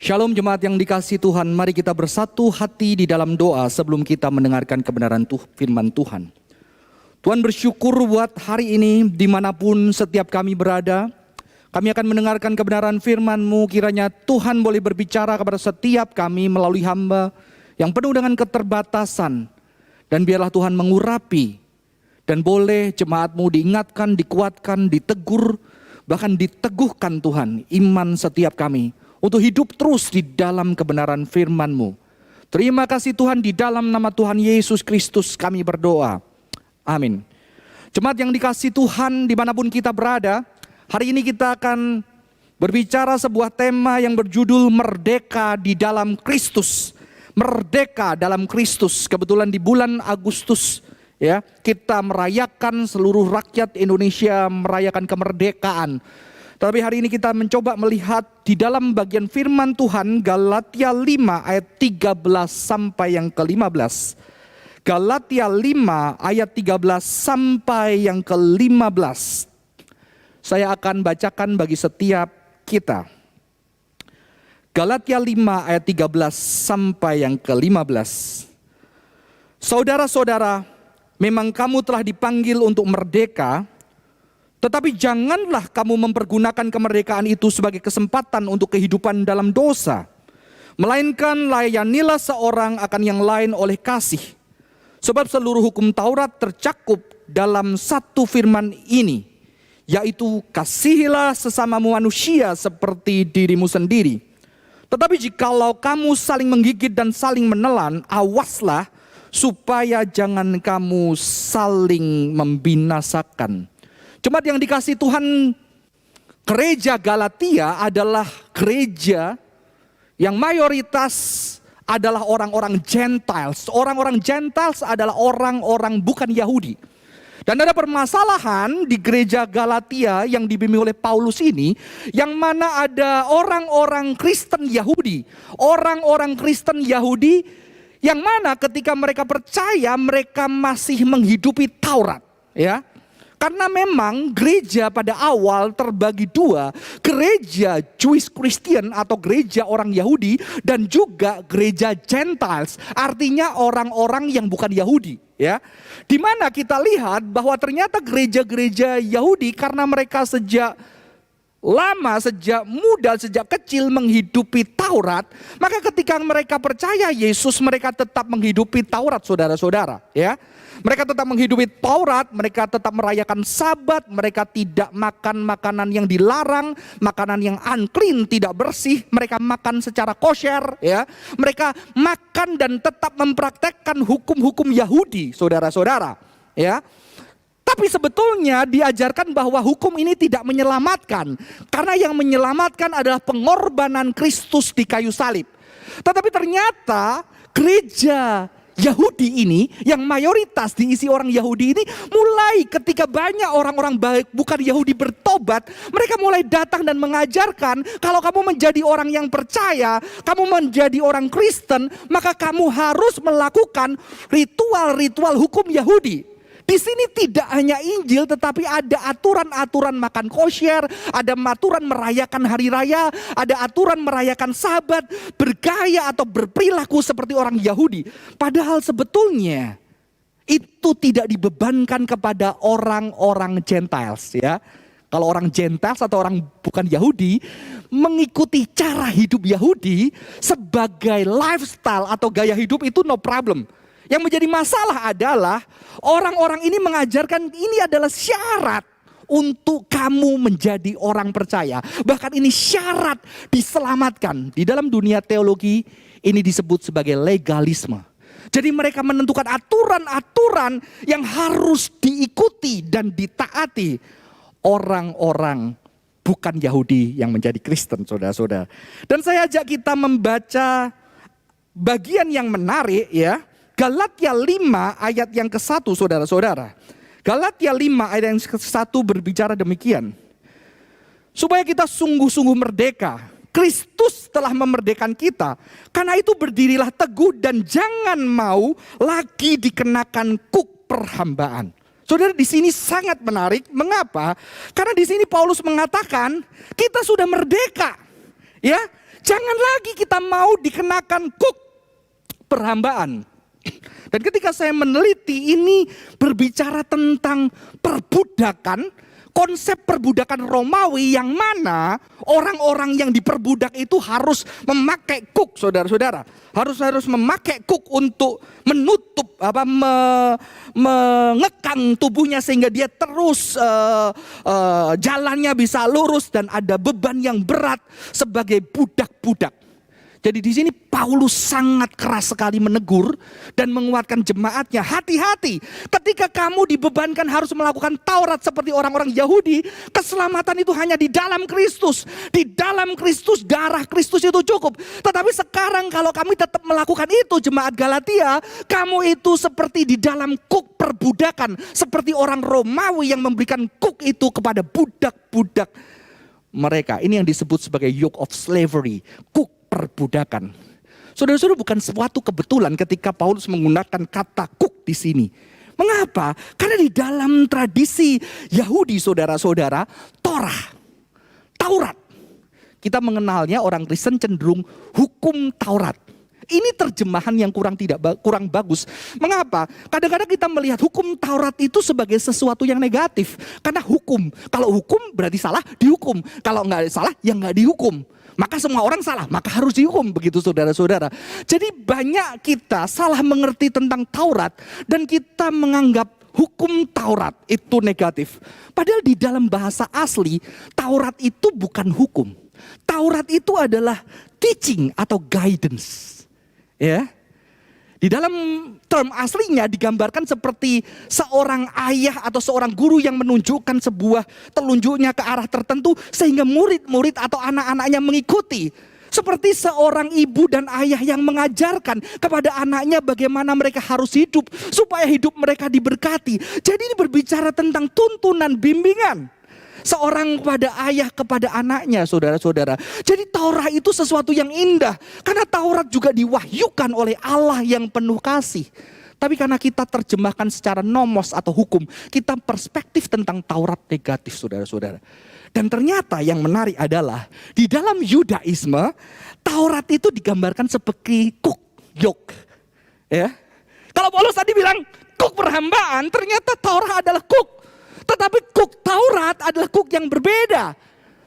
Shalom jemaat yang dikasihi Tuhan, mari kita bersatu hati di dalam doa sebelum kita mendengarkan kebenaran firman Tuhan. Tuhan bersyukur buat hari ini dimanapun setiap kami berada. Kami akan mendengarkan kebenaran firman-Mu, kiranya Tuhan boleh berbicara kepada setiap kami melalui hamba yang penuh dengan keterbatasan. Dan biarlah Tuhan mengurapi dan boleh jemaat-Mu diingatkan, dikuatkan, ditegur, bahkan diteguhkan Tuhan iman setiap kami. Untuk hidup terus di dalam kebenaran firman-Mu. Terima kasih Tuhan, di dalam nama Tuhan Yesus Kristus kami berdoa. Amin. Jemaat yang dikasihi Tuhan dimanapun kita berada, hari ini kita akan berbicara sebuah tema yang berjudul Merdeka di dalam Kristus. Merdeka dalam Kristus. Kebetulan di bulan Agustus ya, kita merayakan, seluruh rakyat Indonesia merayakan kemerdekaan. Tapi hari ini kita mencoba melihat di dalam bagian firman Tuhan Galatia 5 ayat 13 sampai yang ke-15. Galatia 5 ayat 13 sampai yang ke-15. Saya akan bacakan bagi setiap kita. Galatia 5 ayat 13 sampai yang ke-15. Saudara-saudara, memang kamu telah dipanggil untuk merdeka. Tetapi janganlah kamu mempergunakan kemerdekaan itu sebagai kesempatan untuk kehidupan dalam dosa. Melainkan layanilah seorang akan yang lain oleh kasih. Sebab seluruh hukum Taurat tercakup dalam satu firman ini, yaitu kasihilah sesamamu manusia seperti dirimu sendiri. Tetapi jikalau kamu saling menggigit dan saling menelan, awaslah supaya jangan kamu saling membinasakan. Jemaat yang dikasihi Tuhan, gereja Galatia adalah gereja yang mayoritas adalah orang-orang Gentiles. Orang-orang Gentiles adalah orang-orang bukan Yahudi. Dan ada permasalahan di gereja Galatia yang dibimbing oleh Paulus ini, yang mana ada orang-orang Kristen Yahudi. Orang-orang Kristen Yahudi yang mana ketika mereka percaya, mereka masih menghidupi Taurat. Ya. Karena memang gereja pada awal terbagi dua, gereja Jewish Christian atau gereja orang Yahudi dan juga gereja Gentiles, artinya orang-orang yang bukan Yahudi, ya. Di mana kita lihat bahwa ternyata gereja-gereja Yahudi karena mereka sejak lama, sejak muda, sejak kecil menghidupi Taurat, maka ketika mereka percaya Yesus, mereka tetap menghidupi Taurat, saudara-saudara, ya. Mereka tetap menghidupi Taurat, mereka tetap merayakan Sabat, mereka tidak makan makanan yang dilarang, makanan yang unclean, tidak bersih, mereka makan secara kosher, ya. Mereka makan dan tetap mempraktekkan hukum-hukum Yahudi, saudara-saudara, ya. Tapi sebetulnya diajarkan bahwa hukum ini tidak menyelamatkan, karena yang menyelamatkan adalah pengorbanan Kristus di kayu salib. Tetapi ternyata gereja Yahudi ini, yang mayoritas diisi orang Yahudi ini, mulai ketika banyak orang-orang baik bukan Yahudi bertobat, mereka mulai datang dan mengajarkan kalau kamu menjadi orang yang percaya, kamu menjadi orang Kristen, maka kamu harus melakukan ritual-ritual hukum Yahudi. Di sini tidak hanya Injil, tetapi ada aturan-aturan makan kosher, ada aturan merayakan hari raya, ada aturan merayakan Sabat, bergaya atau berperilaku seperti orang Yahudi. Padahal sebetulnya itu tidak dibebankan kepada orang-orang Gentiles, ya. Kalau orang Gentiles atau orang bukan Yahudi mengikuti cara hidup Yahudi sebagai lifestyle atau gaya hidup, itu no problem. Yang menjadi masalah adalah orang-orang ini mengajarkan ini adalah syarat untuk kamu menjadi orang percaya. Bahkan ini syarat diselamatkan. Di dalam dunia teologi ini disebut sebagai legalisme. Jadi mereka menentukan aturan-aturan yang harus diikuti dan ditaati orang-orang bukan Yahudi yang menjadi Kristen, saudara-saudara. Dan saya ajak kita membaca bagian yang menarik, ya. Galatia 5 ayat yang ke-1, saudara-saudara. Galatia 5 ayat yang ke-1 berbicara demikian. Supaya kita sungguh-sungguh merdeka. Kristus telah memerdekakan kita. Karena itu berdirilah teguh dan jangan mau lagi dikenakan kuk perhambaan. Saudara, di sini sangat menarik. Mengapa? Karena di sini Paulus mengatakan kita sudah merdeka. Ya, Jangan lagi kita mau dikenakan kuk perhambaan. Dan ketika saya meneliti ini berbicara tentang perbudakan, konsep perbudakan Romawi yang mana orang-orang yang diperbudak itu harus memakai kuk, saudara-saudara. Harus memakai kuk untuk menutup mengekang tubuhnya sehingga dia terus jalannya bisa lurus dan ada beban yang berat sebagai budak-budak. Jadi di sini Paulus sangat keras sekali menegur dan menguatkan jemaatnya. Hati-hati ketika kamu dibebankan harus melakukan Taurat seperti orang-orang Yahudi. Keselamatan itu hanya di dalam Kristus. Di dalam Kristus, darah Kristus itu cukup. Tetapi sekarang kalau kami tetap melakukan itu, jemaat Galatia, kamu itu seperti di dalam kuk perbudakan. Seperti orang Romawi yang memberikan kuk itu kepada budak-budak mereka. Ini yang disebut sebagai yoke of slavery, kuk perbudakan. Saudara-saudara, bukan suatu kebetulan ketika Paulus menggunakan kata kuk di sini. Mengapa? Karena di dalam tradisi Yahudi, saudara-saudara, Taurat. Kita mengenalnya orang Kristen cenderung hukum Taurat. Ini terjemahan yang kurang bagus. Mengapa? Kadang-kadang kita melihat hukum Taurat itu sebagai sesuatu yang negatif. Karena hukum. Kalau hukum berarti salah, dihukum. Kalau nggak salah, ya nggak dihukum. Maka semua orang salah, maka harus dihukum, begitu saudara-saudara. Jadi banyak kita salah mengerti tentang Taurat dan kita menganggap hukum Taurat itu negatif. Padahal di dalam bahasa asli, Taurat itu bukan hukum. Taurat itu adalah teaching atau guidance. Ya. Di dalam term aslinya digambarkan seperti seorang ayah atau seorang guru yang menunjukkan sebuah telunjuknya ke arah tertentu sehingga murid-murid atau anak-anaknya mengikuti. Seperti seorang ibu dan ayah yang mengajarkan kepada anaknya bagaimana mereka harus hidup supaya hidup mereka diberkati. Jadi ini berbicara tentang tuntunan bimbingan. Seorang kepada ayah kepada anaknya, saudara-saudara. Jadi Taurat itu sesuatu yang indah. Karena Taurat juga diwahyukan oleh Allah yang penuh kasih. Tapi karena kita terjemahkan secara nomos atau hukum, kita perspektif tentang Taurat negatif, saudara-saudara. Dan ternyata yang menarik adalah di dalam Yudaisme, Taurat itu digambarkan seperti kuk, yoke. Ya. Kalau Paulus tadi bilang kuk perhambaan, ternyata Taurat adalah kuk. Tetapi kuk Taurat adalah kuk yang berbeda.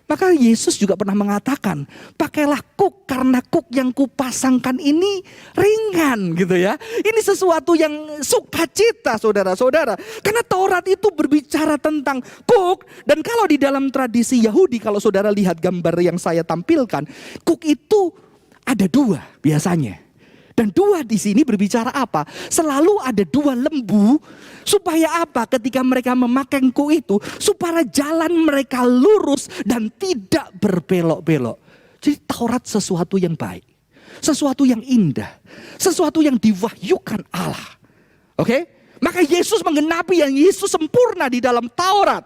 Maka Yesus juga pernah mengatakan, pakailah kuk karena kuk yang kupasangkan ini ringan gitu ya. Ini sesuatu yang sukacita, saudara-saudara. Karena Taurat itu berbicara tentang kuk. Dan kalau di dalam tradisi Yahudi, kalau saudara lihat gambar yang saya tampilkan, kuk itu ada dua biasanya. Dan dua di sini berbicara apa? Selalu ada dua lembu. Supaya apa? Ketika mereka memakai kuk itu, supaya jalan mereka lurus dan tidak berbelok-belok. Jadi Taurat sesuatu yang baik. Sesuatu yang indah. Sesuatu yang diwahyukan Allah. Oke? Maka Yesus menggenapi yang Yesus sempurna di dalam Taurat.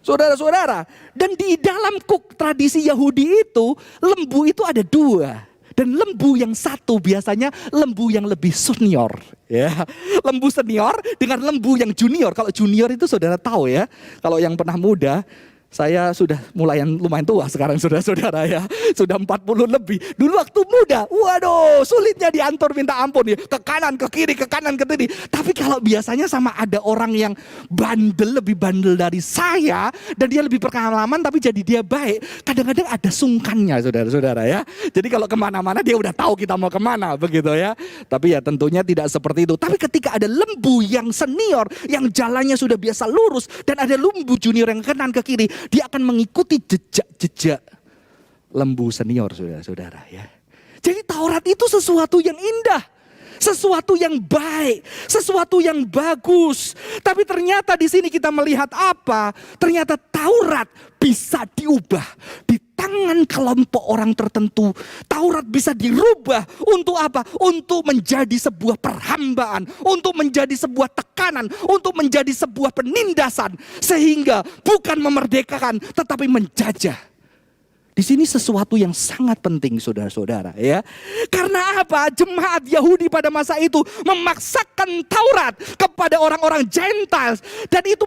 Saudara-saudara. Dan di dalam kuk tradisi Yahudi itu, lembu itu ada dua. Dan lembu yang satu biasanya lembu yang lebih senior. Ya, lembu senior dengan lembu yang junior. Kalau junior itu saudara tahu ya. Kalau yang pernah muda, saya sudah lumayan tua sekarang saudara-saudara ya. Sudah 40 lebih. Dulu waktu muda, waduh sulitnya diantar minta ampun ya. Ke kanan, ke kiri, ke kanan, ke kiri. Tapi kalau biasanya sama ada orang yang lebih bandel dari saya. Dan dia lebih berpengalaman tapi jadi dia baik. Kadang-kadang ada sungkannya saudara-saudara ya. Jadi kalau kemana-mana dia udah tahu kita mau kemana begitu ya. Tapi ya tentunya tidak seperti itu. Tapi ketika ada lembu yang senior, yang jalannya sudah biasa lurus. Dan ada lembu junior yang ke kanan, ke kiri. Dia akan mengikuti jejak-jejak lembu senior, saudara-saudara ya. Jadi Taurat itu sesuatu yang indah, sesuatu yang baik, sesuatu yang bagus. Tapi ternyata di sini kita melihat apa? Ternyata Taurat bisa diubah di tangan kelompok orang tertentu. Taurat bisa dirubah untuk apa? Untuk menjadi sebuah perhambaan, untuk menjadi sebuah tekanan, untuk menjadi sebuah penindasan. Sehingga bukan memerdekakan tetapi menjajah. Di sini sesuatu yang sangat penting saudara-saudara ya. Karena apa? Jemaat Yahudi pada masa itu memaksakan Taurat kepada orang-orang Gentiles. Dan itu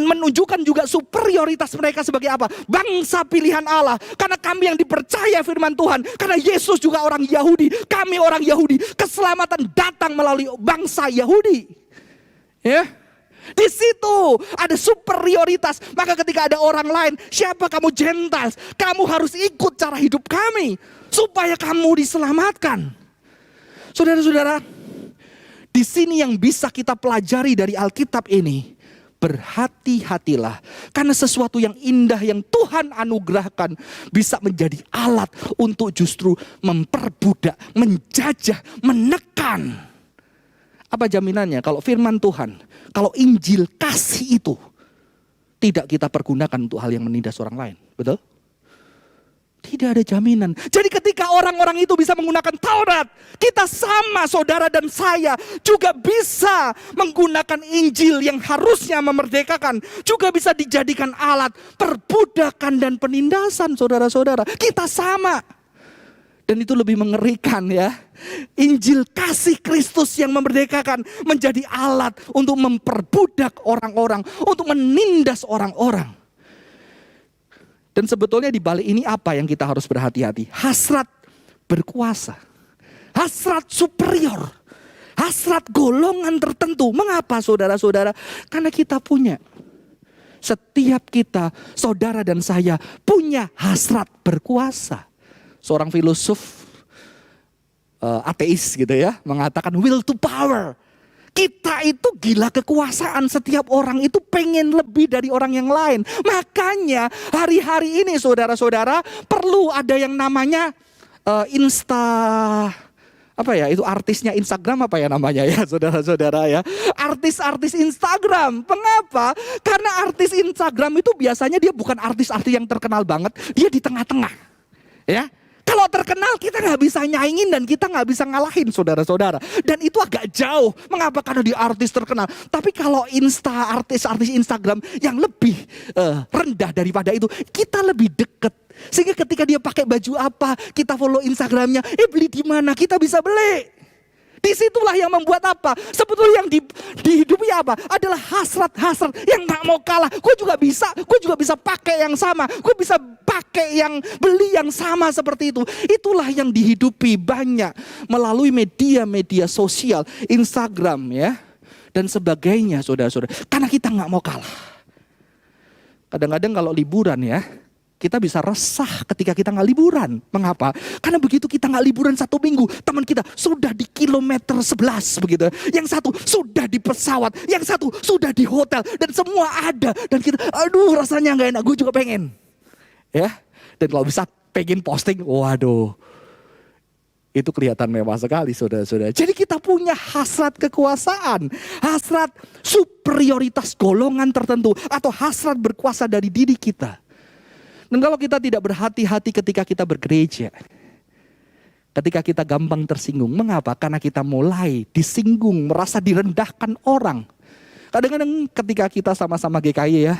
menunjukkan juga superioritas mereka sebagai apa? Bangsa pilihan Allah. Karena kami yang dipercaya firman Tuhan. Karena Yesus juga orang Yahudi. Kami orang Yahudi. Keselamatan datang melalui bangsa Yahudi. Ya. Di situ ada superioritas. Maka ketika ada orang lain, siapa kamu Gentiles? Kamu harus ikut cara hidup kami supaya kamu diselamatkan. Saudara-saudara, di sini yang bisa kita pelajari dari Alkitab ini, berhati-hatilah. Karena sesuatu yang indah yang Tuhan anugerahkan bisa menjadi alat untuk justru memperbudak, menjajah, menekan. Apa jaminannya kalau firman Tuhan, kalau Injil kasih itu tidak kita pergunakan untuk hal yang menindas orang lain? Betul? Tidak ada jaminan. Jadi ketika orang-orang itu bisa menggunakan Taurat, kita sama saudara dan saya juga bisa menggunakan Injil yang harusnya memerdekakan. Juga bisa dijadikan alat perbudakan dan penindasan saudara-saudara. Kita sama. Dan itu lebih mengerikan ya. Injil kasih Kristus yang memerdekakan menjadi alat untuk memperbudak orang-orang, untuk menindas orang-orang. Dan sebetulnya di balik ini apa yang kita harus berhati-hati? Hasrat berkuasa, hasrat superior, hasrat golongan tertentu. Mengapa saudara-saudara? Karena kita punya. Setiap kita, saudara dan saya punya hasrat berkuasa. Seorang filosof ateis gitu ya, mengatakan will to power. Kita itu gila kekuasaan, setiap orang itu pengen lebih dari orang yang lain. Makanya hari-hari ini saudara-saudara perlu ada yang namanya itu artisnya Instagram apa ya namanya ya saudara-saudara ya. Artis-artis Instagram. Mengapa? Karena artis Instagram itu biasanya dia bukan artis-artis yang terkenal banget, dia di tengah-tengah. Ya. Kalau terkenal kita gak bisa nyaingin dan kita gak bisa ngalahin saudara-saudara. Dan itu agak jauh. Mengapa? Karena dia artis terkenal. Tapi kalau artis-artis Instagram yang lebih rendah daripada itu, kita lebih deket. Sehingga ketika dia pakai baju apa, kita follow Instagramnya. Beli di mana? Kita bisa beli. Disitulah yang membuat apa? Sebetulnya yang dihidupi apa? Adalah hasrat-hasrat yang gak mau kalah. Gue juga bisa pakai yang sama. Gue bisa pakai beli yang sama seperti itu. Itulah yang dihidupi banyak melalui media-media sosial, Instagram ya. Dan sebagainya saudara-saudara. Karena kita gak mau kalah. Kadang-kadang kalau liburan ya, kita bisa resah ketika kita nggak liburan. Mengapa? Karena begitu kita nggak liburan 1 minggu, teman kita sudah di kilometer 11 begitu. Yang satu sudah di pesawat, yang satu sudah di hotel dan semua ada. Dan kita, aduh rasanya nggak enak. Gue juga pengen, ya. Dan kalau bisa pengen posting, waduh, itu kelihatan mewah sekali saudara-saudara. Jadi kita punya hasrat kekuasaan, hasrat superioritas golongan tertentu, atau hasrat berkuasa dari diri kita. Dan kalau kita tidak berhati-hati ketika kita bergereja, ketika kita gampang tersinggung. Mengapa? Karena kita mulai disinggung, merasa direndahkan orang. Kadang-kadang ketika kita sama-sama GKI ya,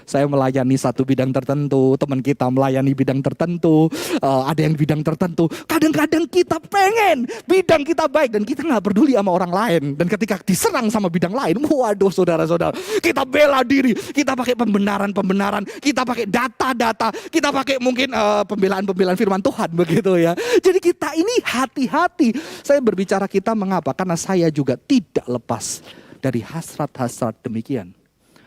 saya melayani satu bidang tertentu, teman kita melayani bidang tertentu, ada yang bidang tertentu. Kadang-kadang kita pengen bidang kita baik dan kita gak peduli sama orang lain. Dan ketika diserang sama bidang lain, waduh saudara-saudara, kita bela diri, kita pakai pembenaran-pembenaran, kita pakai data-data, kita pakai mungkin pembelaan-pembelaan firman Tuhan begitu ya. Jadi kita ini hati-hati. Saya berbicara kita mengapa? Karena saya juga tidak lepas dari hasrat-hasrat demikian.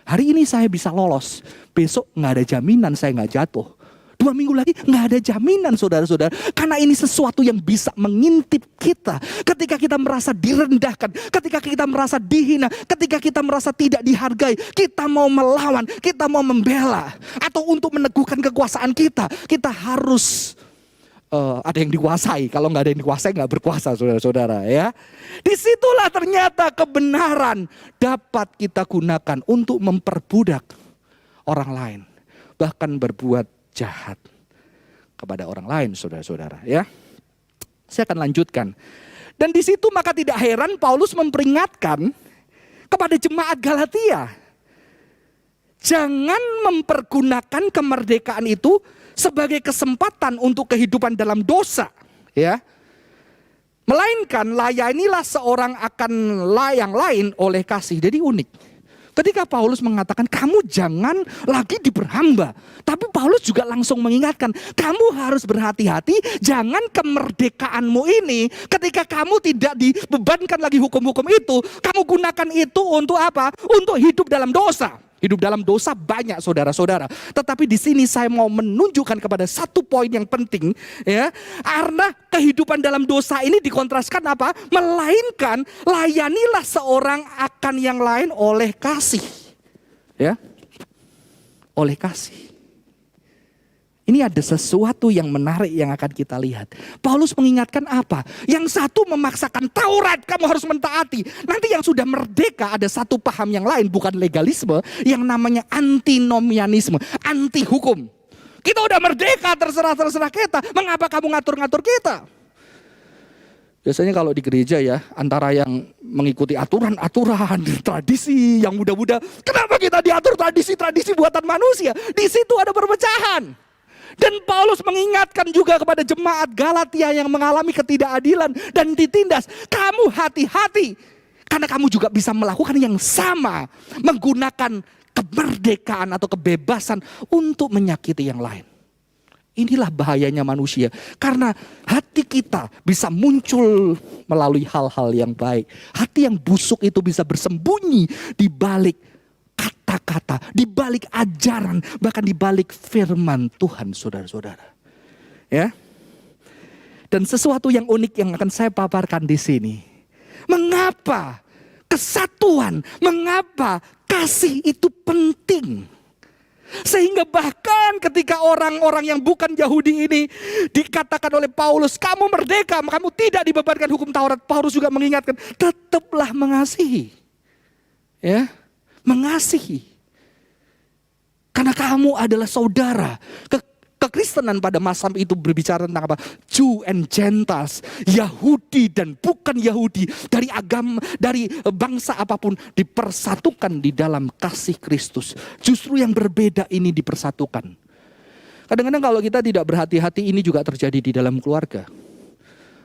Hari ini saya bisa lolos, besok gak ada jaminan saya gak jatuh. 2 minggu lagi gak ada jaminan saudara-saudara. Karena ini sesuatu yang bisa mengintip kita. Ketika kita merasa direndahkan, ketika kita merasa dihina, ketika kita merasa tidak dihargai, kita mau melawan, kita mau membela. Atau untuk meneguhkan kekuasaan kita, kita harus ada yang dikuasai. Kalau nggak ada yang dikuasai nggak berkuasa saudara-saudara ya. Disitulah ternyata kebenaran dapat kita gunakan untuk memperbudak orang lain. Bahkan berbuat jahat kepada orang lain saudara-saudara ya. Saya akan lanjutkan. Dan di situ maka tidak heran Paulus memperingatkan kepada jemaat Galatia. Jangan mempergunakan kemerdekaan itu sebagai kesempatan untuk kehidupan dalam dosa, ya. Melainkan layanilah seorang akan yang lain oleh kasih. Jadi unik. Ketika Paulus mengatakan kamu jangan lagi diperhamba, tapi Paulus juga langsung mengingatkan kamu harus berhati-hati, jangan kemerdekaanmu ini ketika kamu tidak dibebankan lagi hukum-hukum itu, kamu gunakan itu untuk apa? Untuk hidup dalam dosa. Hidup dalam dosa banyak saudara-saudara. Tetapi di sini saya mau menunjukkan kepada satu poin yang penting, ya. Karena kehidupan dalam dosa ini dikontraskan apa? Melainkan layanilah seorang akan yang lain oleh kasih. Ya. Oleh kasih. Ini ada sesuatu yang menarik yang akan kita lihat. Paulus mengingatkan apa? Yang satu memaksakan Taurat, kamu harus mentaati. Nanti yang sudah merdeka ada satu paham yang lain, bukan legalisme, yang namanya antinomianisme, anti hukum. Kita udah merdeka, terserah kita. Mengapa kamu ngatur-ngatur kita? Biasanya kalau di gereja ya, antara yang mengikuti aturan-aturan, tradisi yang muda-muda. Kenapa kita diatur tradisi-tradisi buatan manusia? Di situ ada perpecahan. Dan Paulus mengingatkan juga kepada jemaat Galatia yang mengalami ketidakadilan dan ditindas. Kamu hati-hati, karena kamu juga bisa melakukan yang sama. Menggunakan kemerdekaan atau kebebasan untuk menyakiti yang lain. Inilah bahayanya manusia. Karena hati kita bisa muncul melalui hal-hal yang baik. Hati yang busuk itu bisa bersembunyi di balik kata-kata, di balik ajaran, bahkan di balik firman Tuhan, saudara-saudara. Ya. Dan sesuatu yang unik yang akan saya paparkan di sini. Mengapa kesatuan, mengapa kasih itu penting? Sehingga bahkan ketika orang-orang yang bukan Yahudi ini dikatakan oleh Paulus, kamu merdeka, kamu tidak dibebankan hukum Taurat. Paulus juga mengingatkan, tetaplah mengasihi. Ya. Mengasihi. Karena kamu adalah saudara. Kekristenan pada masa itu berbicara tentang apa? Jew and Gentiles, Yahudi dan bukan Yahudi, dari agama, dari bangsa apapun dipersatukan di dalam kasih Kristus. Justru yang berbeda ini dipersatukan. Kadang-kadang kalau kita tidak berhati-hati, ini juga terjadi di dalam keluarga.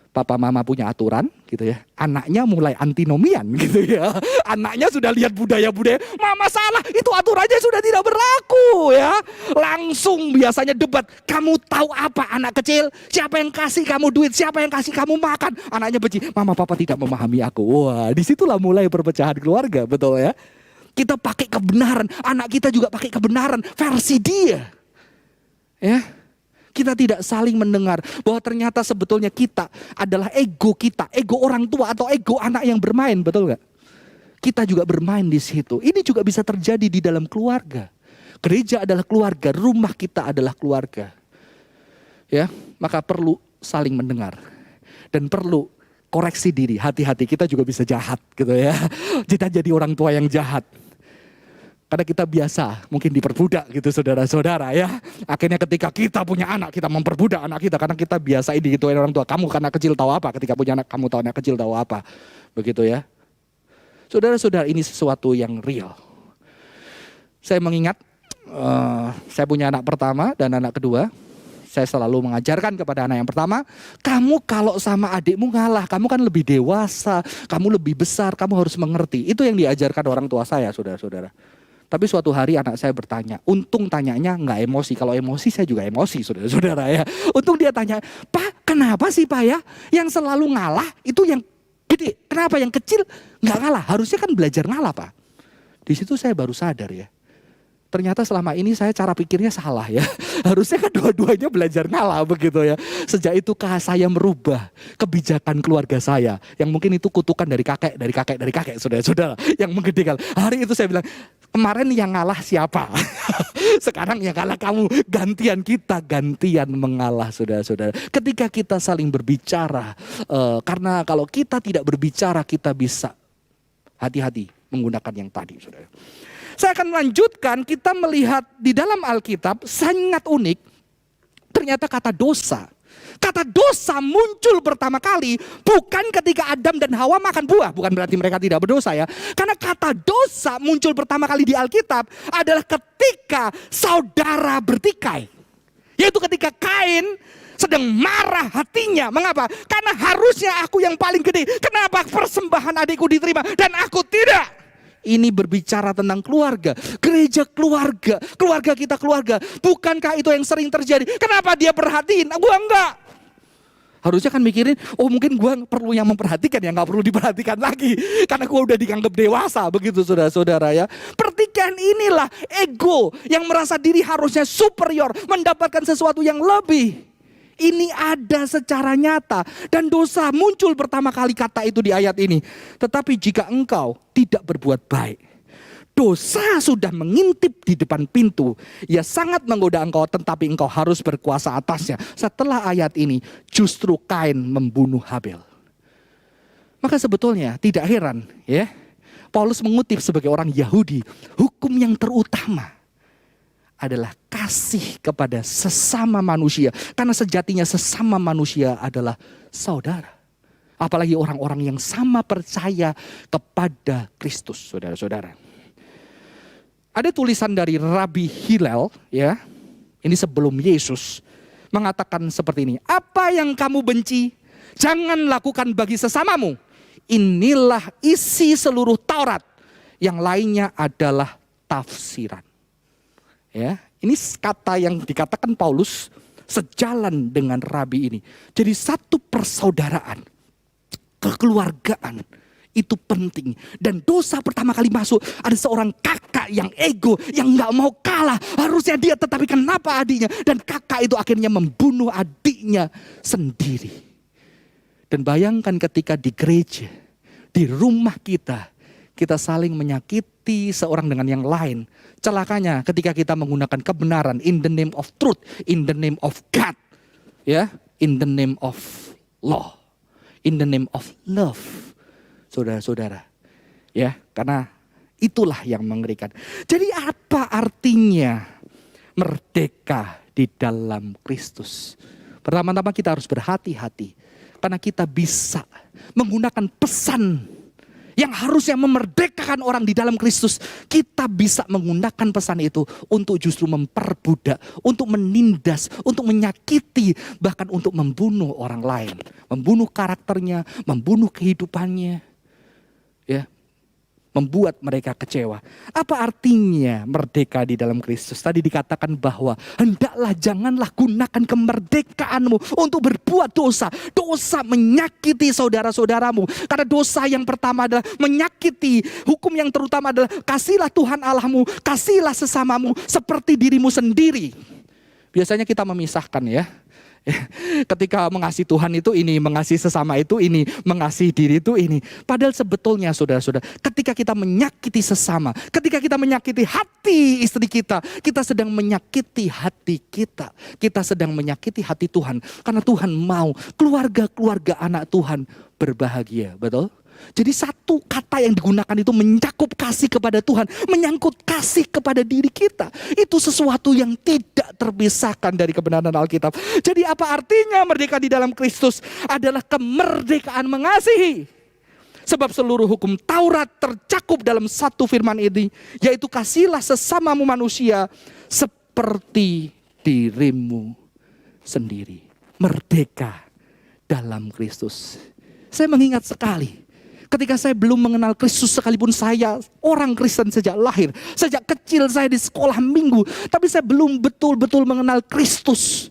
Papa mama punya aturan gitu ya. Anaknya mulai antinomian gitu ya. Anaknya sudah lihat budaya-budaya. Mama salah, itu aturannya sudah tidak berlaku ya. Langsung biasanya debat. Kamu tahu apa anak kecil? Siapa yang kasih kamu duit? Siapa yang kasih kamu makan? Anaknya benci. Mama papa tidak memahami aku. Wah, disitulah mulai perpecahan keluarga, betul ya. Kita pakai kebenaran. Anak kita juga pakai kebenaran versi dia. Ya. Kita tidak saling mendengar bahwa ternyata sebetulnya kita adalah ego kita, ego orang tua atau ego anak yang bermain, betul gak? Kita juga bermain di situ. Ini juga bisa terjadi di dalam keluarga. Gereja adalah keluarga, rumah kita adalah keluarga. Ya, maka perlu saling mendengar dan perlu koreksi diri. Hati-hati, kita juga bisa jahat gitu ya. Kita jadi orang tua yang jahat. Karena kita biasa mungkin diperbudak gitu saudara-saudara ya. Akhirnya ketika kita punya anak, kita memperbudak anak kita. Karena kita biasa ini gitu orang tua. Kamu anak kecil tahu apa? Ketika punya anak, kamu tahu anak kecil tahu apa? Begitu ya. Saudara-saudara, ini sesuatu yang real. Saya mengingat, saya punya anak pertama dan anak kedua. Saya selalu mengajarkan kepada anak yang pertama, kamu kalau sama adikmu ngalah, kamu kan lebih dewasa, kamu lebih besar, kamu harus mengerti. Itu yang diajarkan orang tua saya, saudara-saudara. Tapi suatu hari anak saya bertanya, untung tanyanya nggak emosi. Kalau emosi saya juga emosi, saudara-saudara ya. Untung dia tanya, Pak kenapa sih Pak ya? Yang selalu ngalah itu yang gede. Kenapa yang kecil nggak ngalah? Harusnya kan belajar ngalah Pak. Di situ saya baru sadar ya. Ternyata selama ini saya cara pikirnya salah ya. Harusnya kan dua-duanya belajar ngalah begitu ya. Sejak itu saya merubah kebijakan keluarga saya. Yang mungkin itu kutukan dari kakek, saudara-saudara. Yang menggedekan. Hari itu saya bilang, kemarin yang ngalah siapa? Sekarang yang ngalah kamu. Gantian mengalah saudara-saudara. Ketika kita saling berbicara. Karena kalau kita tidak berbicara kita bisa hati-hati menggunakan yang tadi saudara. Saya akan melanjutkan, kita melihat di dalam Alkitab sangat unik. Ternyata kata dosa. Kata dosa muncul pertama kali bukan ketika Adam dan Hawa makan buah. Bukan berarti mereka tidak berdosa ya. Karena kata dosa muncul pertama kali di Alkitab adalah ketika saudara bertikai. Yaitu ketika Kain sedang marah hatinya. Mengapa? Karena harusnya aku yang paling gede. Kenapa persembahan adikku diterima dan aku tidak? Ini berbicara tentang keluarga, gereja keluarga, keluarga kita keluarga. Bukankah itu yang sering terjadi? Kenapa dia perhatiin? Gua enggak. Harusnya kan mikirin, oh mungkin gue perlu yang memperhatikan, ya nggak perlu diperhatikan lagi. Karena gue udah dianggap dewasa, begitu saudara-saudara ya. Pertikaian inilah ego yang merasa diri harusnya superior, mendapatkan sesuatu yang lebih. Ini ada secara nyata dan dosa muncul pertama kali kata itu di ayat ini. Tetapi jika engkau tidak berbuat baik, dosa sudah mengintip di depan pintu. Ia sangat menggoda engkau, tetapi engkau harus berkuasa atasnya. Setelah ayat ini, justru Kain membunuh Habel. Maka sebetulnya tidak heran ya, Paulus mengutip sebagai orang Yahudi, hukum yang terutama adalah kasih kepada sesama manusia. Karena sejatinya sesama manusia adalah saudara. Apalagi orang-orang yang sama percaya kepada Kristus, saudara-saudara. Ada tulisan dari Rabi Hillel ya. Ini sebelum Yesus mengatakan seperti ini. Apa yang kamu benci, jangan lakukan bagi sesamamu. Inilah isi seluruh Taurat. Yang lainnya adalah tafsiran. Ya, ini kata yang dikatakan Paulus sejalan dengan Rabi ini. Jadi satu persaudaraan, kekeluargaan itu penting. Dan dosa pertama kali masuk, ada seorang kakak yang ego, yang gak mau kalah. Harusnya dia, tetapi kenapa adiknya? Dan kakak itu akhirnya membunuh adiknya sendiri. Dan bayangkan ketika di gereja, di rumah kita saling menyakiti seorang dengan yang lain. Celakanya ketika kita menggunakan kebenaran in the name of truth, in the name of God, ya, in the name of law, in the name of love. Saudara-saudara, ya, karena itulah yang mengerikan. Jadi apa artinya merdeka di dalam Kristus? Pertama-tama kita harus berhati-hati, karena kita bisa menggunakan pesan yang harusnya memerdekakan orang di dalam Kristus. Kita bisa menggunakan pesan itu untuk justru memperbudak, untuk menindas, untuk menyakiti, bahkan untuk membunuh orang lain. Membunuh karakternya, membunuh kehidupannya. Ya, membuat mereka kecewa. Apa artinya merdeka di dalam Kristus? Tadi dikatakan bahwa hendaklah janganlah gunakan kemerdekaanmu untuk berbuat dosa. Dosa menyakiti saudara-saudaramu. Karena dosa yang pertama adalah menyakiti. Hukum yang terutama adalah kasihlah Tuhan Allahmu, kasihlah sesamamu seperti dirimu sendiri. Biasanya kita memisahkan ya. Ketika mengasihi Tuhan itu ini, mengasihi sesama itu ini, mengasihi diri itu ini. Padahal sebetulnya saudara-saudara, ketika kita menyakiti sesama, ketika kita menyakiti hati istri kita, kita sedang menyakiti hati kita. Kita sedang menyakiti hati Tuhan. Karena Tuhan mau keluarga-keluarga anak Tuhan berbahagia, betul? Jadi satu kata yang digunakan itu mencakup kasih kepada Tuhan, menyangkut kasih kepada diri kita. Itu sesuatu yang tidak terpisahkan dari kebenaran Alkitab. Jadi apa artinya merdeka di dalam Kristus? Adalah kemerdekaan mengasihi. Sebab seluruh hukum Taurat tercakup dalam satu firman ini, yaitu kasihlah sesamamu manusia seperti dirimu sendiri. Merdeka dalam Kristus. Saya mengingat sekali, ketika saya belum mengenal Kristus, sekalipun saya orang Kristen sejak lahir, sejak kecil saya di sekolah minggu, tapi saya belum betul-betul mengenal Kristus.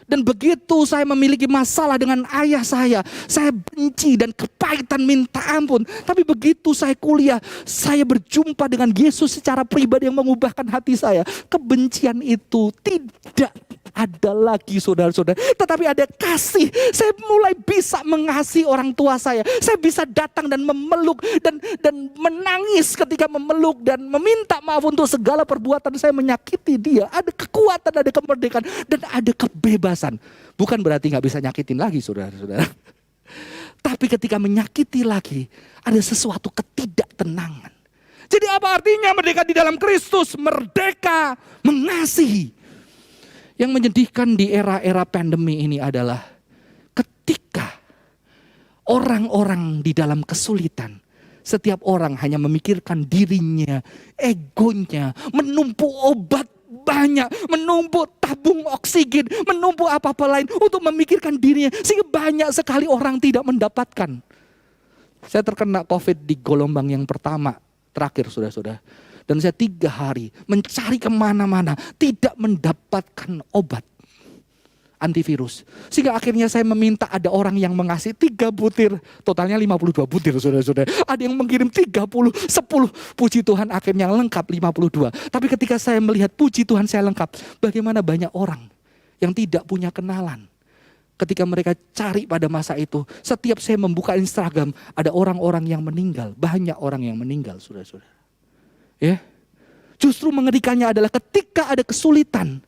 Dan begitu saya memiliki masalah dengan ayah saya benci dan kepahitan minta ampun. Tapi begitu saya kuliah, saya berjumpa dengan Yesus secara pribadi yang mengubahkan hati saya. Kebencian itu tidak ada lagi saudara-saudara, tetapi ada kasih. Saya mulai bisa mengasihi orang tua saya. Saya bisa datang dan memeluk dan menangis ketika memeluk dan meminta maaf untuk segala perbuatan saya menyakiti dia. Ada kekuatan, ada kemerdekaan dan ada kebebasan. Bukan berarti gak bisa nyakitin lagi saudara-saudara. Tapi ketika menyakiti lagi, ada sesuatu ketidaktenangan. Jadi apa artinya merdeka di dalam Kristus? Merdeka mengasihi. Yang menyedihkan di era-era pandemi ini adalah ketika orang-orang di dalam kesulitan, setiap orang hanya memikirkan dirinya, egonya, menumpuk obat banyak, menumpuk tabung oksigen, menumpuk apa-apa lain untuk memikirkan dirinya. Sehingga banyak sekali orang tidak mendapatkan. Saya terkena COVID di gelombang yang pertama, terakhir saudara-saudara. Dan saya 3 hari mencari kemana-mana, tidak mendapatkan obat antivirus. Sehingga akhirnya saya meminta ada orang yang mengasih 3 butir. Totalnya 52 butir saudara-saudara. Ada yang mengirim 30, 10. Puji Tuhan akhirnya lengkap 52. Tapi ketika saya melihat puji Tuhan saya lengkap. Bagaimana banyak orang yang tidak punya kenalan. Ketika mereka cari pada masa itu. Setiap saya membuka Instagram. Ada orang-orang yang meninggal. Banyak orang yang meninggal saudara-saudara. Ya. Justru mengerikannya adalah ketika ada kesulitan.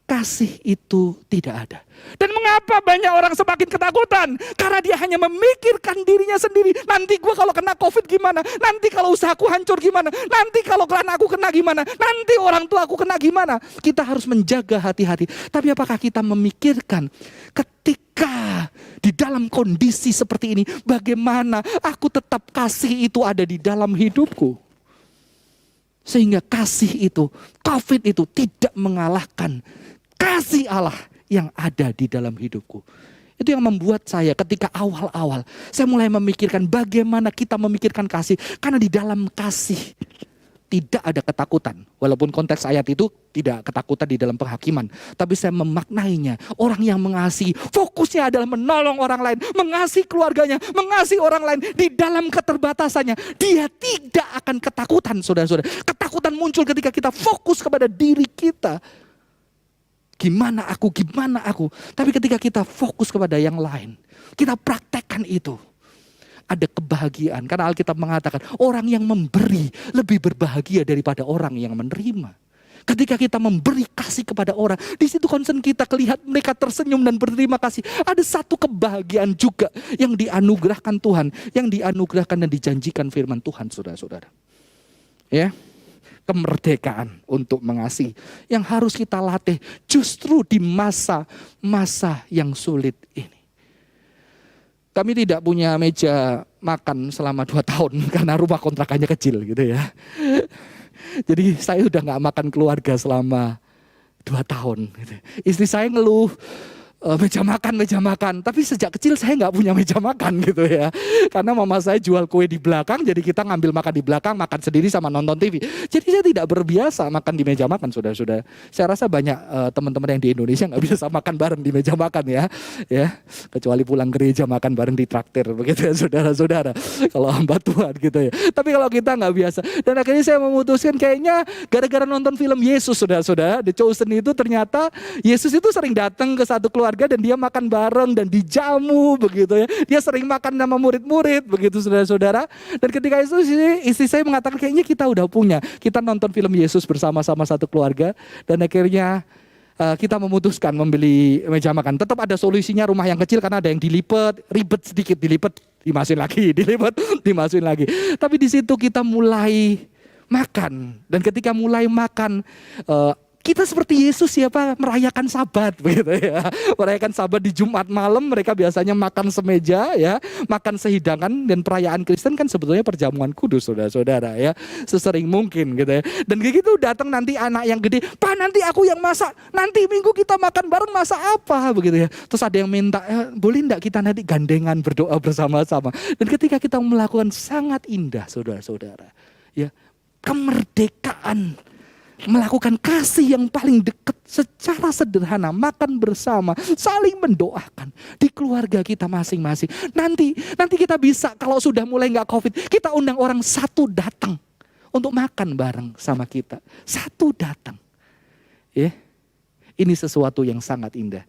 Kasih itu tidak ada. Dan mengapa banyak orang semakin ketakutan? Karena dia hanya memikirkan dirinya sendiri. Nanti gue kalau kena COVID gimana? Nanti kalau usahaku hancur gimana? Nanti kalau klan aku kena gimana? Nanti orang tua aku kena gimana? Kita harus menjaga hati-hati. Tapi apakah kita memikirkan ketika di dalam kondisi seperti ini, bagaimana aku tetap kasih itu ada di dalam hidupku? Sehingga kasih itu, COVID itu tidak mengalahkan kasih Allah yang ada di dalam hidupku. Itu yang membuat saya ketika awal-awal, saya mulai memikirkan bagaimana kita memikirkan kasih. Karena di dalam kasih tidak ada ketakutan. Walaupun konteks ayat itu tidak ketakutan di dalam penghakiman. Tapi saya memaknainya. Orang yang mengasihi, fokusnya adalah menolong orang lain. Mengasihi keluarganya, mengasihi orang lain. Di dalam keterbatasannya, dia tidak akan ketakutan saudara-saudara. Ketakutan muncul ketika kita fokus kepada diri kita. Gimana aku. Tapi ketika kita fokus kepada yang lain, kita praktekkan itu. Ada kebahagiaan. Karena Alkitab mengatakan orang yang memberi lebih berbahagia daripada orang yang menerima. Ketika kita memberi kasih kepada orang, di situ concern kita lihat mereka tersenyum dan berterima kasih. Ada satu kebahagiaan juga yang dianugerahkan Tuhan, yang dianugerahkan dan dijanjikan firman Tuhan saudara-saudara. Ya. Kemerdekaan untuk mengasihi yang harus kita latih justru di masa-masa yang sulit ini. Kami tidak punya meja makan selama 2 tahun karena rumah kontrakannya kecil gitu ya. Jadi saya udah gak makan keluarga selama 2 tahun. Gitu. Istri saya ngeluh, meja makan. Tapi sejak kecil saya nggak punya meja makan gitu ya. Karena mama saya jual kue di belakang, jadi kita ngambil makan di belakang, makan sendiri sama nonton TV. Jadi saya tidak berbiasa makan di meja makan, saudara-saudara. Saya rasa banyak teman-teman yang di Indonesia nggak bisa makan bareng di meja makan ya. Kecuali pulang gereja makan bareng di traktir, begitu ya saudara-saudara. Kalau hamba Tuhan gitu ya. Tapi kalau kita nggak biasa. Dan akhirnya saya memutuskan kayaknya gara-gara nonton film Yesus, saudara-saudara. The Chosen itu ternyata Yesus itu sering datang ke satu keluarga dan dia makan bareng dan dijamu begitu ya. Dia sering makan sama murid-murid begitu saudara-saudara. Dan ketika itu istri saya mengatakan kayaknya kita udah punya. Kita nonton film Yesus bersama-sama satu keluarga dan akhirnya kita memutuskan membeli meja makan. Tetap ada solusinya rumah yang kecil karena ada yang dilipat, ribet sedikit dilipat, dimasukin lagi, dilipat, dimasukin lagi. Tapi di situ kita mulai makan dan ketika mulai makan kita seperti Yesus ya Pak, merayakan Sabat begitu ya. Merayakan Sabat di Jumat malam, mereka biasanya makan semeja ya, makan sehidangan. Dan perayaan Kristen kan sebetulnya perjamuan kudus saudara-saudara ya. Sesering mungkin gitu ya. Dan begitu datang nanti anak yang gede, Pak nanti aku yang masak, nanti minggu kita makan bareng masak apa begitu ya. Terus ada yang minta, boleh enggak kita nanti gandengan berdoa bersama-sama. Dan ketika kita melakukan sangat indah saudara-saudara ya, kemerdekaan. Melakukan kasih yang paling dekat secara sederhana, makan bersama, saling mendoakan di keluarga kita masing-masing. Nanti kita bisa kalau sudah mulai nggak COVID, kita undang orang satu datang untuk makan bareng sama kita. Satu datang, ya. Ini sesuatu yang sangat indah.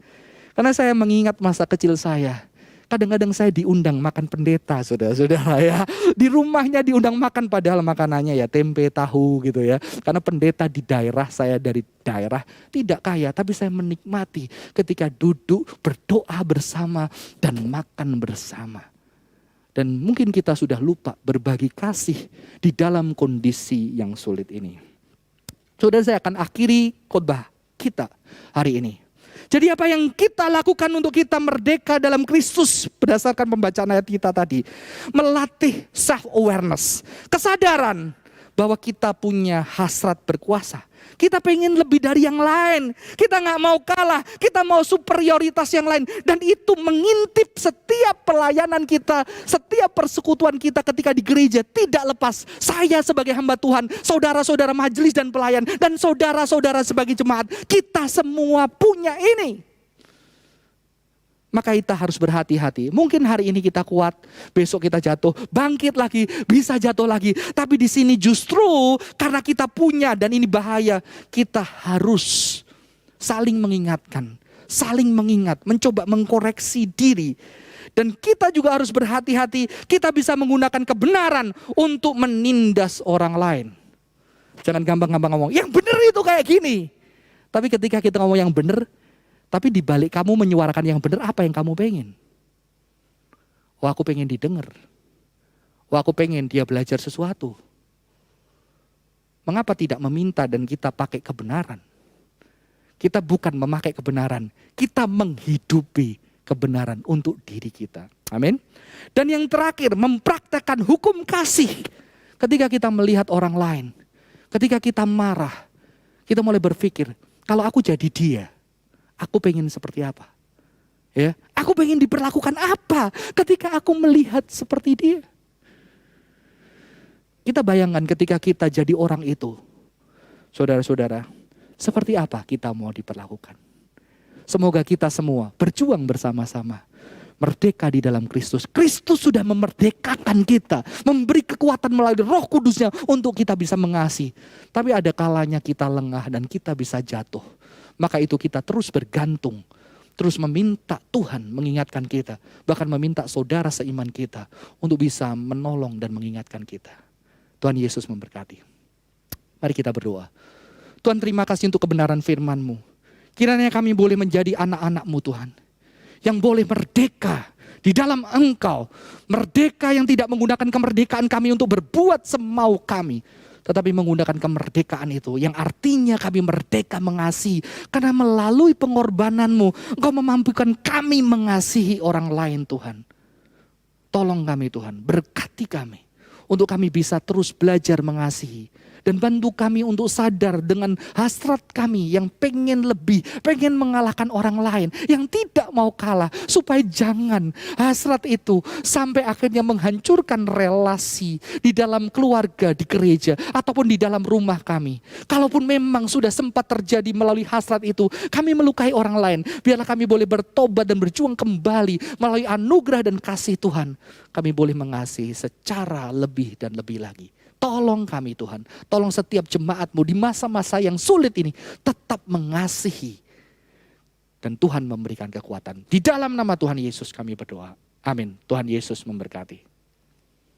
Karena saya mengingat masa kecil saya. Kadang-kadang saya diundang makan pendeta, saudara-saudara ya. Di rumahnya diundang makan padahal makanannya ya tempe, tahu gitu ya. Karena pendeta di daerah, saya dari daerah tidak kaya. Tapi saya menikmati ketika duduk berdoa bersama dan makan bersama. Dan mungkin kita sudah lupa berbagi kasih di dalam kondisi yang sulit ini. Saudara, saya akan akhiri khotbah kita hari ini. Jadi apa yang kita lakukan untuk kita merdeka dalam Kristus berdasarkan pembacaan ayat kita tadi. Melatih self-awareness, kesadaran bahwa kita punya hasrat berkuasa. Kita pengen lebih dari yang lain. Kita gak mau kalah. Kita mau superioritas yang lain. Dan itu mengintip setiap pelayanan kita. Setiap persekutuan kita ketika di gereja. Tidak lepas saya sebagai hamba Tuhan. Saudara-saudara majelis dan pelayan. Dan saudara-saudara sebagai jemaat. Kita semua punya ini. Maka kita harus berhati-hati. Mungkin hari ini kita kuat, besok kita jatuh, bangkit lagi, bisa jatuh lagi. Tapi di sini justru karena kita punya dan ini bahaya, kita harus saling mengingatkan, saling mengingat, mencoba mengkoreksi diri. Dan kita juga harus berhati-hati, kita bisa menggunakan kebenaran untuk menindas orang lain. Jangan gampang-gampang ngomong, yang benar itu kayak gini. Tapi ketika kita ngomong yang benar, tapi di balik kamu menyuarakan yang benar, apa yang kamu pengen? Oh, aku pengen didengar. Oh, aku pengen dia belajar sesuatu. Mengapa tidak meminta dan kita pakai kebenaran? Kita bukan memakai kebenaran, kita menghidupi kebenaran untuk diri kita. Amin. Dan yang terakhir, mempraktekkan hukum kasih. Ketika kita melihat orang lain, ketika kita marah, kita mulai berpikir, kalau aku jadi dia, aku pengen seperti apa? Ya, aku pengen diperlakukan apa ketika aku melihat seperti dia? Kita bayangkan ketika kita jadi orang itu, saudara-saudara, seperti apa kita mau diperlakukan? Semoga kita semua berjuang bersama-sama. Merdeka di dalam Kristus. Kristus sudah memerdekakan kita. Memberi kekuatan melalui Roh Kudusnya untuk kita bisa mengasihi. Tapi ada kalanya kita lengah dan kita bisa jatuh. Maka itu kita terus bergantung. Terus meminta Tuhan mengingatkan kita. Bahkan meminta saudara seiman kita untuk bisa menolong dan mengingatkan kita. Tuhan Yesus memberkati. Mari kita berdoa. Tuhan, terima kasih untuk kebenaran firman-Mu. Kiranya kami boleh menjadi anak-anak-Mu Tuhan. Yang boleh merdeka di dalam Engkau. Merdeka yang tidak menggunakan kemerdekaan kami untuk berbuat semau kami. Tetapi menggunakan kemerdekaan itu yang artinya kami merdeka mengasihi. Karena melalui pengorbanan-Mu, Engkau memampukan kami mengasihi orang lain Tuhan. Tolong kami Tuhan, berkati kami. Untuk kami bisa terus belajar mengasihi. Dan bantu kami untuk sadar dengan hasrat kami yang pengen lebih, pengen mengalahkan orang lain. Yang tidak mau kalah, supaya jangan hasrat itu sampai akhirnya menghancurkan relasi di dalam keluarga, di gereja, ataupun di dalam rumah kami. Kalaupun memang sudah sempat terjadi melalui hasrat itu, kami melukai orang lain. Biarlah kami boleh bertobat dan berjuang kembali melalui anugerah dan kasih Tuhan. Kami boleh mengasihi secara lebih dan lebih lagi. Tolong kami Tuhan, tolong setiap jemaat-Mu di masa-masa yang sulit ini tetap mengasihi. Dan Tuhan memberikan kekuatan. Di dalam nama Tuhan Yesus kami berdoa. Amin. Tuhan Yesus memberkati.